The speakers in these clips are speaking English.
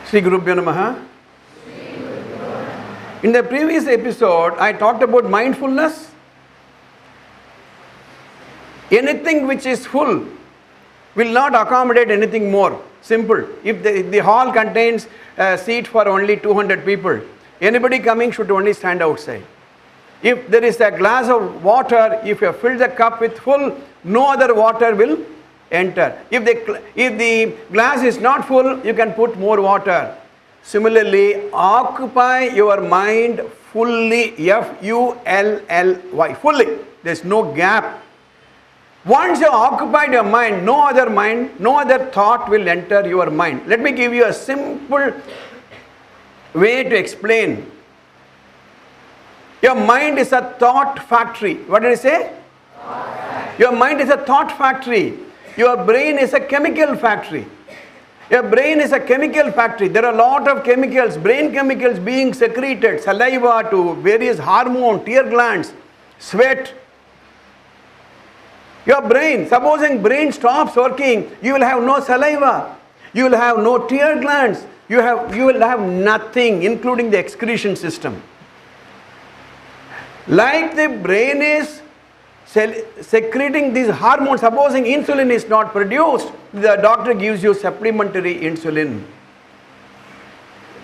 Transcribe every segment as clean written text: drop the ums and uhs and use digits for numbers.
Sri Gurubhyo Namaha. In the previous episode, I talked about mindfulness. Anything which is full will not accommodate anything more. Simple. If the hall contains a seat for only 200 people, anybody coming should only stand outside. If there is a glass of water, if you fill the cup with full, no other water will enter. If the glass is not full, you can put more water. Similarly, occupy your mind fully, F-U-L-L-Y, fully. There is no gap. Once you occupied your mind, no other thought will enter your mind. Let me give you a simple way to explain. Your mind is a thought factory. What did I say? Your mind is a thought factory. Your brain is a chemical factory. Your brain is a chemical factory. There are a lot of chemicals, brain chemicals being secreted, saliva to various hormones, tear glands, sweat. Your brain, supposing brain stops working, you will have no saliva, you will have no tear glands, you will have nothing, including the excretion system. Like the brain is secreting these hormones, supposing insulin is not produced, the doctor gives you supplementary insulin.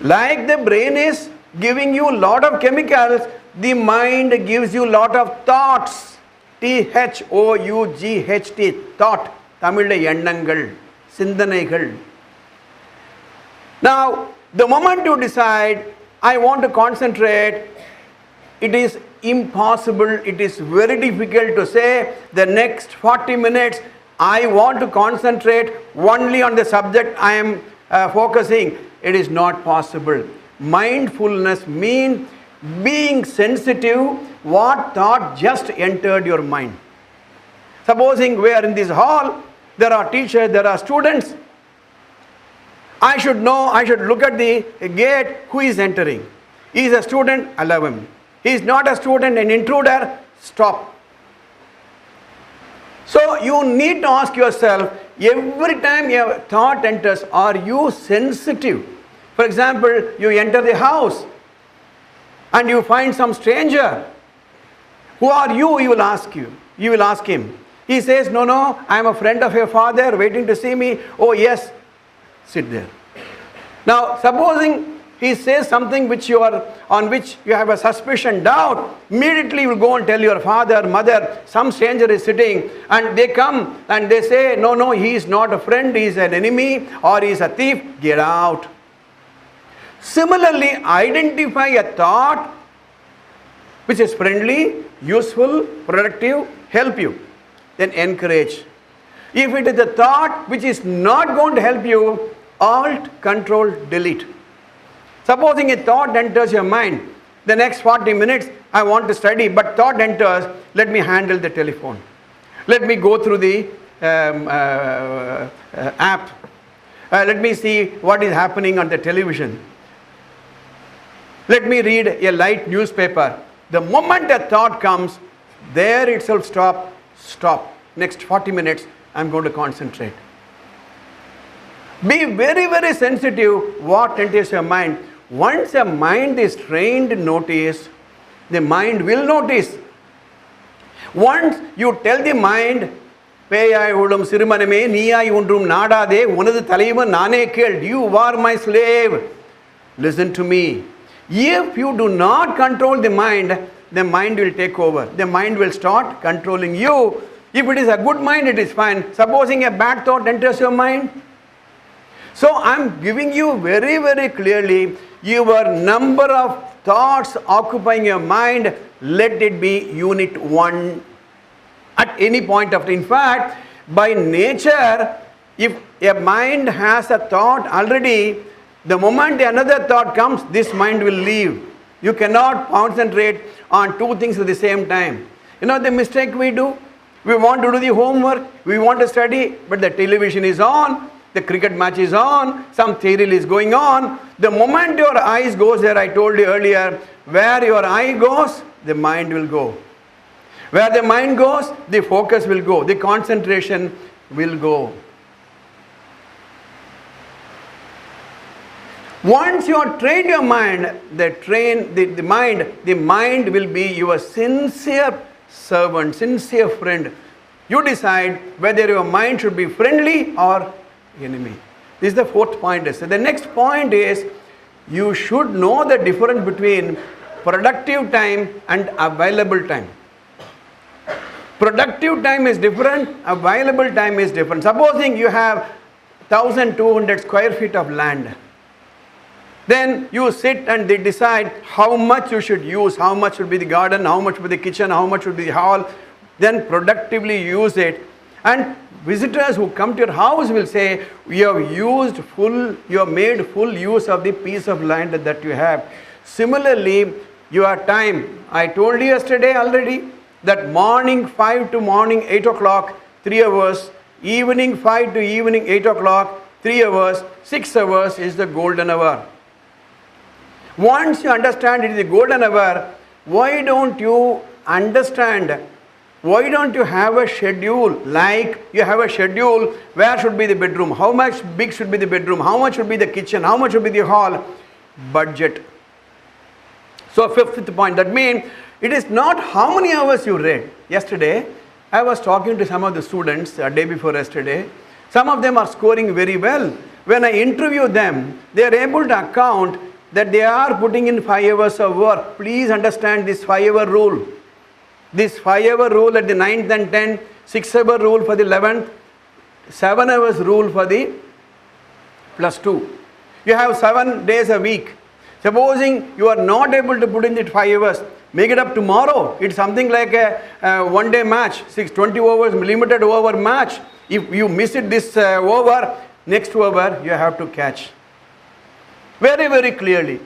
Like the brain is giving you a lot of chemicals, the mind gives you a lot of thoughts. T-H-O-U-G-H-T, thought, Tamil எண்ணங்கள், சிந்தனைகள். Now, the moment you decide, I want to concentrate, it is impossible, it is very difficult to say, the next 40 minutes, I want to concentrate only on the subject I am focusing. It is not possible. Mindfulness means being sensitive, what thought just entered your mind. Supposing we are in this hall, there are teachers, there are students. I should look at the gate, who is entering. He is a student, allow him. He is not a student, an intruder, stop. So you need to ask yourself, every time your thought enters, are you sensitive? For example, you enter the house and you find some stranger. Who are you? You will ask him. He says, no, I am a friend of your father waiting to see me. Oh yes, sit there. Now supposing he says something on which you have a suspicion, doubt, immediately you will go and tell your father, mother, some stranger is sitting, and they come and they say, no, he is not a friend, he is an enemy or he is a thief, get out. Similarly, identify a thought which is friendly, useful, productive, help you, then encourage. If it is a thought which is not going to help you, Alt, Control, Delete. Supposing a thought enters your mind, the next 40 minutes I want to study, but thought enters, let me handle the telephone. Let me go through the app. Let me see what is happening on the television. Let me read a light newspaper. The moment a thought comes, there itself stop. Next 40 minutes, I am going to concentrate. Be very, very sensitive what enters your mind. Once a mind is trained to notice, the mind will notice. Once you tell the mind, பேயாய் உளும் சிறுமனமே நீயாய் ஒன்றும் நாடாதே உனது தலைவன் நானே கேள், you are my slave, listen to me. If you do not control the mind will take over. The mind will start controlling you. If it is a good mind, it is fine. Supposing a bad thought enters your mind. So I am giving you very, very clearly, your number of thoughts occupying your mind, let it be unit 1 at any point of time. In fact, by nature, if a mind has a thought already, the moment another thought comes, this mind will leave. You cannot concentrate on two things at the same time. You know the mistake we do? We want to do the homework, we want to study, but the television is on, the cricket match is on, some serial is going on. The moment your eyes goes there, I told you earlier, where your eye goes, the mind will go. Where the mind goes, the focus will go, the concentration will go. Once you are trained your mind, the mind will be your sincere servant, sincere friend. You decide whether your mind should be friendly or enemy. This is the fourth point. So the next point is, you should know the difference between productive time and available time. Productive time is different, available time is different. Supposing you have 1200 square feet of land. Then you sit and they decide how much you should use, how much should be the garden, how much should be the kitchen, how much should be the hall. Then productively use it. And visitors who come to your house will say, you have made full use of the piece of land that you have. Similarly, your time, I told you yesterday already, that morning 5 to morning 8 o'clock, 3 hours, evening 5 to evening 8 o'clock, 3 hours, 6 hours is the golden hour. Once you understand it is the golden hour, why don't you understand? Why don't you have a schedule? Like you have a schedule, where should be the bedroom? How much big should be the bedroom? How much should be the kitchen? How much should be the hall? Budget. So fifth point, that means it is not how many hours you read. Yesterday, I was talking to some of the students a day before yesterday. Some of them are scoring very well. When I interview them, they are able to account that they are putting in 5 hours of work. Please understand this 5-hour rule. This 5-hour rule at the 9th and 10th, 6-hour rule for the 11th, 7 hours rule for the +2. You have 7 days a week. Supposing you are not able to put in the 5 hours, make it up tomorrow. It's something like a one-day match, 20 overs, limited over match. If you miss it this over, next over you have to catch. Very, very clearly.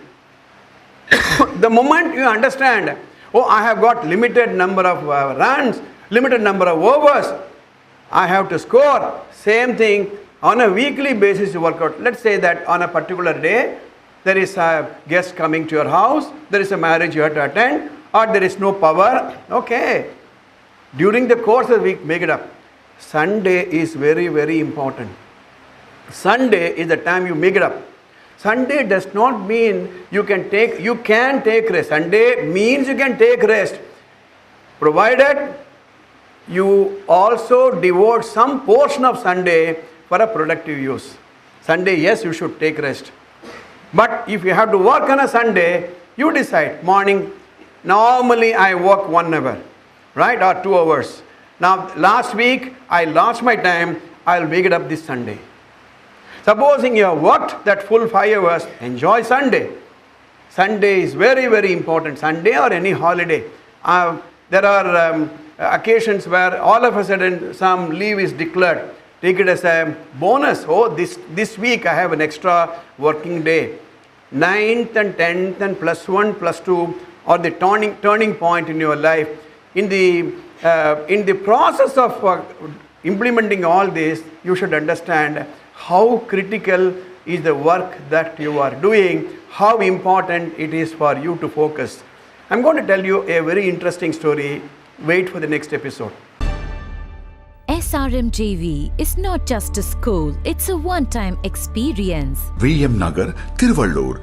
The moment you understand, oh, I have got limited number of runs, limited number of overs, I have to score. Same thing, on a weekly basis you work out. Let's say that on a particular day, there is a guest coming to your house, there is a marriage you have to attend, or there is no power. Okay. During the course of the week, make it up. Sunday is very, very important. Sunday is the time you make it up. Sunday does not mean you can take rest. Sunday means you can take rest, provided you also devote some portion of Sunday for a productive use. Sunday, yes, you should take rest. But if you have to work on a Sunday, you decide. Morning, normally I work 1 hour, right, or 2 hours. Now, last week I lost my time, I'll make it up this Sunday. Supposing you have worked that full 5 hours, enjoy Sunday. Sunday is very, very important. Sunday or any holiday. There are occasions where all of a sudden some leave is declared. Take it as a bonus. Oh, this week I have an extra working day. 9th and 10th and +1, +2 are the turning point in your life. In the process of implementing all this, you should understand how critical is the work that you are doing, how important it is for you to focus. I'm going to tell you a very interesting story. Wait for the next episode. SRMJV is not just a school, it's a one-time experience. VM Nagar, Tiruvallur,